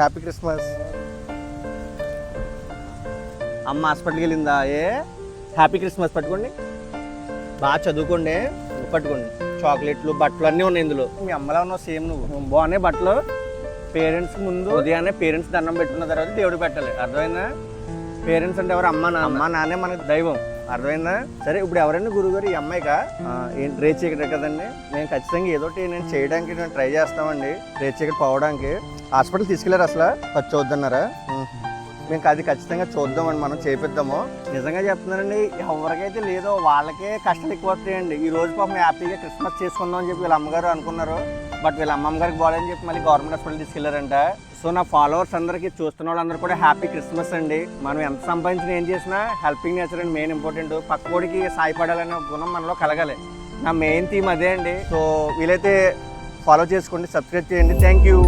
Happy Christmas. అమ్మ హాస్పిటల్కి వెళ్ళిందా? Happy Christmas. పట్టుకోండి, బాగా చదువుకోండి. పట్టుకోండి, చాక్లెట్లు బట్టలు అన్నీ ఉన్నాయి ఇందులో. మీ అమ్మలా ఉన్నావు సేమ్ నువ్వు. బాగున్నాయి బట్టలు. పేరెంట్స్ ముందు ఉదయాన్నే పేరెంట్స్ దండం పెట్టుకున్న తర్వాత దేవుడు పెట్టాలి, అర్థమైందా? పేరెంట్స్ అంటే ఎవరు? అమ్మ నాన్నే మనకు దైవం, అర్థమైందా? సరే, ఇప్పుడు ఎవరైనా గురుగారు ఈ అమ్మాయికా రేట్ చీకటి కదండి, నేను ఖచ్చితంగా ఏదోటి నేను చేయడానికి నేను ట్రై చేస్తామండి. రేట్ చీకటి పోవడానికి హాస్పిటల్ తీసుకెళ్లారు, అసలు ఖర్చు అవుద్దన్నారా? మేము అది ఖచ్చితంగా చూద్దామండి, మనం చేపిద్దాము. నిజంగా చెప్తున్నానండి, ఎవరికైతే లేదో వాళ్ళకే కష్టాలు ఎక్కువ వస్తాయండి. ఈ రోజు పాపం హ్యాపీగా క్రిస్మస్ చేసుకుందాం అని చెప్పి వీళ్ళ అమ్మగారు అనుకున్నారు, బట్ వీళ్ళ అమ్మమ్మ గారికి బాగాలని చెప్పి మళ్ళీ గవర్నమెంట్ హాస్పిటల్ తీసుకెళ్లారంట. సో నా ఫాలోవర్స్ అందరికీ, చూస్తున్న వాళ్ళందరూ కూడా హ్యాపీ క్రిస్మస్ అండి. మనం ఎంత సంపాదించిన ఏం చేసినా హెల్పింగ్ నేచర్ అండి మెయిన్ ఇంపార్టెంట్. పక్కోడికి సాయపడాలనే గుణం మనలో కలగాలి. నా మెయిన్ థీమ్ అదే అండి. సో వీలైతే ఫాలో చేసుకోండి, సబ్స్క్రైబ్ చేయండి. Thank you.